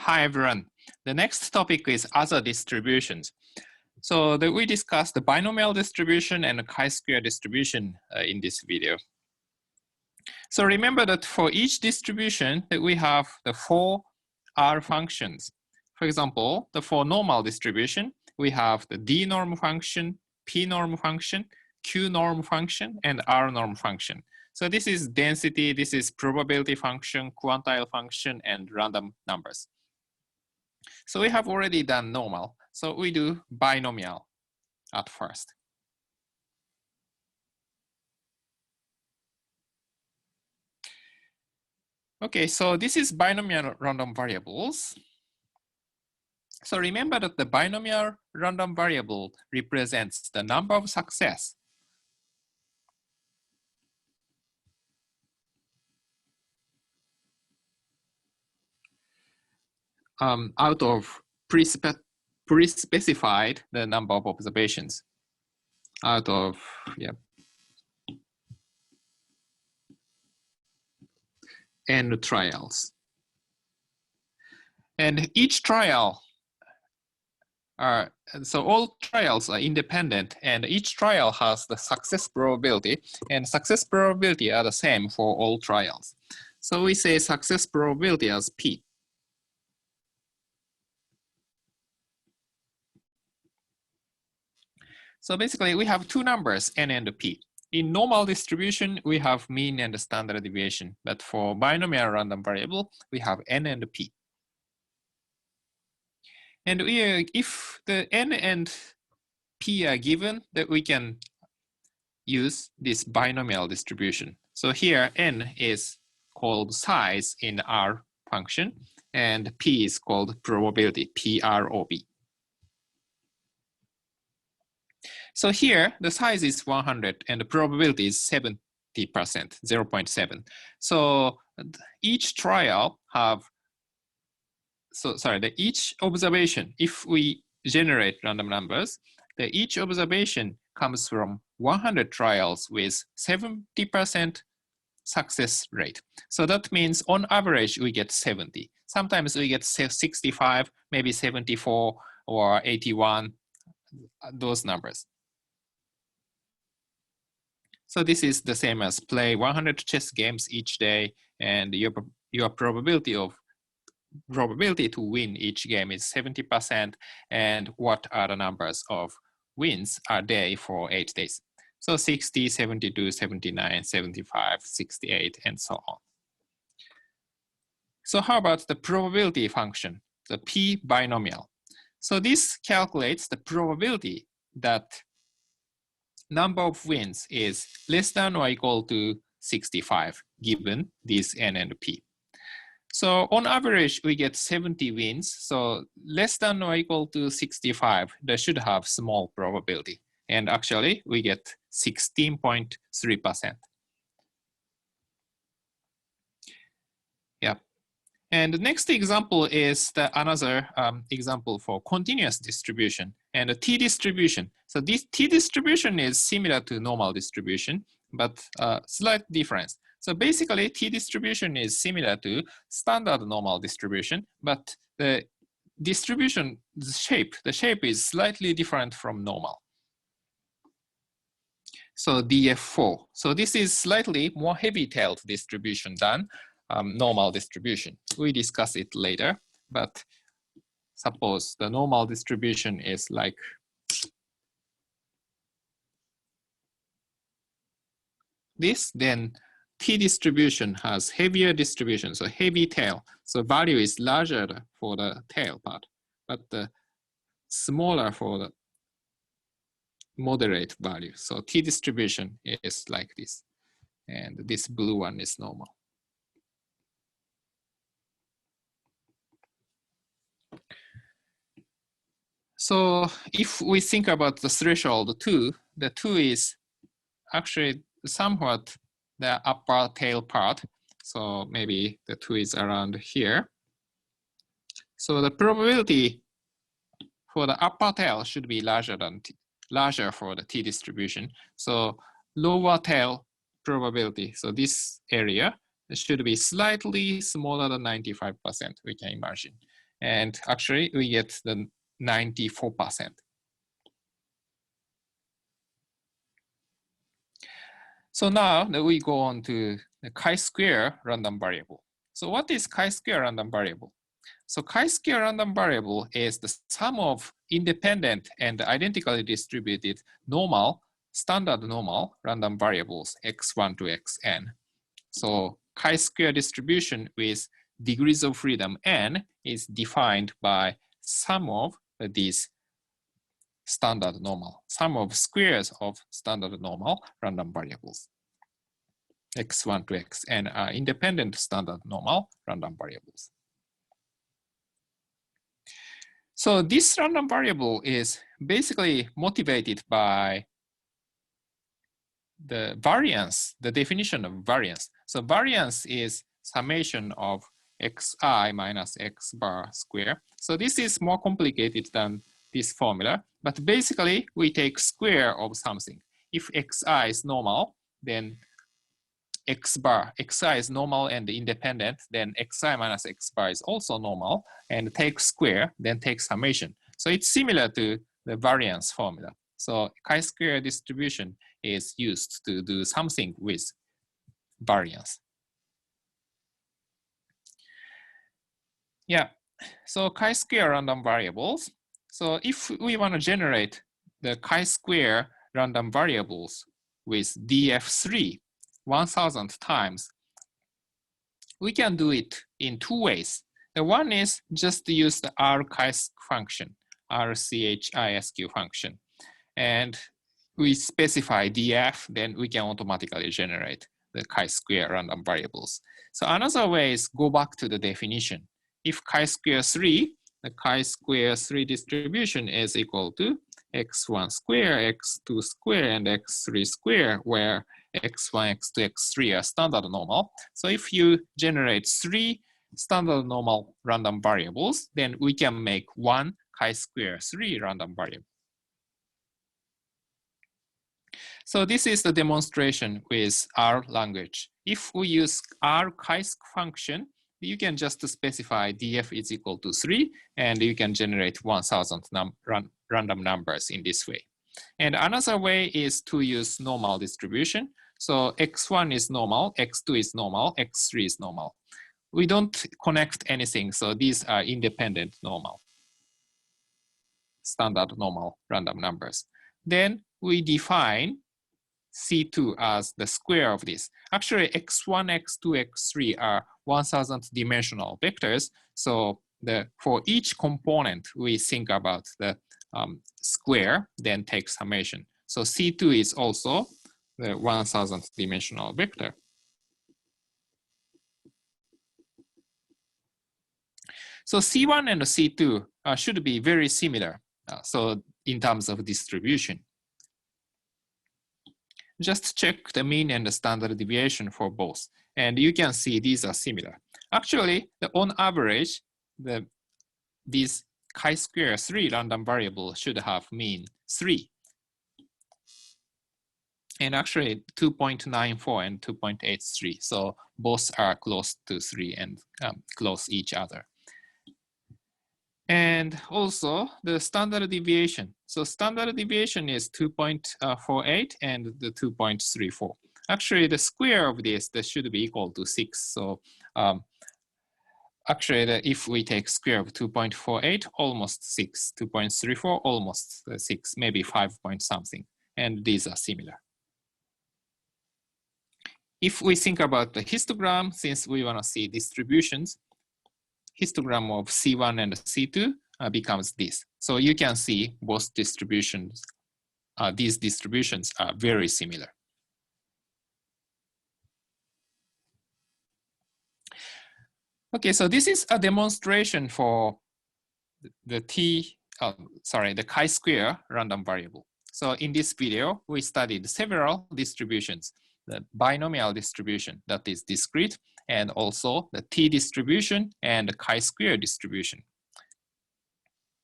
Hi everyone. The next topic is other distributions. So we discussed the binomial distribution and the chi-square distribution in this video. So remember that for each distribution that we have the 4 R functions. For example, for normal distribution, we have the D norm function, P norm function, Q norm function, and R norm function. So this is density, this is probability function, quantile function, and random numbers. So we have already done normal. So we do binomial at first. Okay, so this is binomial random variables. So remember that the binomial random variable represents the number of success. Out of pre-specified the number of observations out of n trials. And each trial so all trials are independent, and each trial has the success probability, and success probability are the same for all trials. So we say success probability as P. So basically we have 2 numbers, n and p. In normal distribution, we have mean and standard deviation, but for binomial random variable, we have n and p. And if the n and p are given, that we can use this binomial distribution. So here n is called size in R function, and p is called probability, PROB. So here the size is 100 and the probability is 70%, 0.7. So each trial have, each observation, if we generate random numbers, each observation comes from 100 trials with 70% success rate. So that means on average we get 70. Sometimes we get 65, maybe 74 or 81, those numbers. So this is the same as play 100 chess games each day, and your probability to win each game is 70%, and what are the numbers of wins a day for 8 days? So 60, 72, 79, 75, 68, and so on. So how about the probability function, the P binomial? So this calculates the probability that number of wins is less than or equal to 65, given this n and p. So on average, we get 70 wins. So less than or equal to 65, they should have small probability. And actually, we get 16.3%. Yeah. And the next example is another example for continuous distribution and a t-distribution. So this t-distribution is similar to normal distribution, but slight difference. So basically, t-distribution is similar to standard normal distribution, but the distribution, the shape is slightly different from normal. So DF4. So this is slightly more heavy-tailed distribution than normal distribution. We discuss it later, but suppose the normal distribution is like this, then t-distribution has heavier distribution, so heavy tail. So value is larger for the tail part, but smaller for the moderate value. So t-distribution is like this, and this blue one is normal. So if we think about the threshold 2, the 2 is actually somewhat the upper tail part. So maybe the 2 is around here. So the probability for the upper tail should be larger for the t-distribution. So lower tail probability, so this area should be slightly smaller than 95%, we can imagine. And actually, we get the 94%. So now that we go on to the chi-square random variable. So what is chi-square random variable? So chi-square random variable is the sum of independent and identically distributed normal, standard normal random variables x1 to xn. So chi-square distribution with degrees of freedom n is defined by sum of these standard normal, sum of squares of standard normal random variables. X1 to xn are independent standard normal random variables. So this random variable is basically motivated by the variance, the definition of variance. So variance is summation of xi minus x bar square. So this is more complicated than this formula, but basically we take square of something. If xi is normal, then x bar, xi is normal and independent, then xi minus x bar is also normal, and take square, then take summation. So it's similar to the variance formula. So chi-square distribution is used to do something with variance. Yeah, so chi-square random variables. So if we want to generate the chi-square random variables with df3 1000 times, we can do it in two ways. The one is just to use the rchisq function, rchisq function. And we specify df, then we can automatically generate the chi-square random variables. So another way is go back to the definition. If chi-square 3, the chi-square 3 distribution is equal to x1 square, x2 square, and x3 square, where x1, x2, x3 are standard normal. So if you generate 3 standard normal random variables, then we can make one chi-square 3 random variable. So this is the demonstration with R language. If we use rchisq function, you can just specify df is equal to 3, and you can generate 1000 random numbers in this way. And another way is to use normal distribution. So x1 is normal, x2 is normal, x3 is normal. We don't connect anything, so these are independent normal, standard normal random numbers. Then we define C2 as the square of this. Actually, x1, x2, x3 are 1000 dimensional vectors. So for each component, we think about the square, then take summation. So C2 is also the 1000 dimensional vector. So C1 and C2 should be very similar. So in terms of distribution. Just check the mean and the standard deviation for both. And you can see these are similar. Actually, on average, these chi-square 3 random variables should have mean 3. And actually 2.94 and 2.83. So both are close to 3 and close each other. And also the standard deviation. So standard deviation is 2.48 and the 2.34. Actually, the square of this should be equal to 6. So actually, if we take square of 2.48, almost 6, 2.34, almost 6, maybe 5 point something. And these are similar. If we think about the histogram, since we want to see distributions, histogram of C1 and C2 becomes this. So you can see both distributions, these distributions are very similar. Okay, so this is a demonstration for the chi-square random variable. So in this video, we studied several distributions, the binomial distribution that is discrete, and also the t distribution and the chi-square distribution.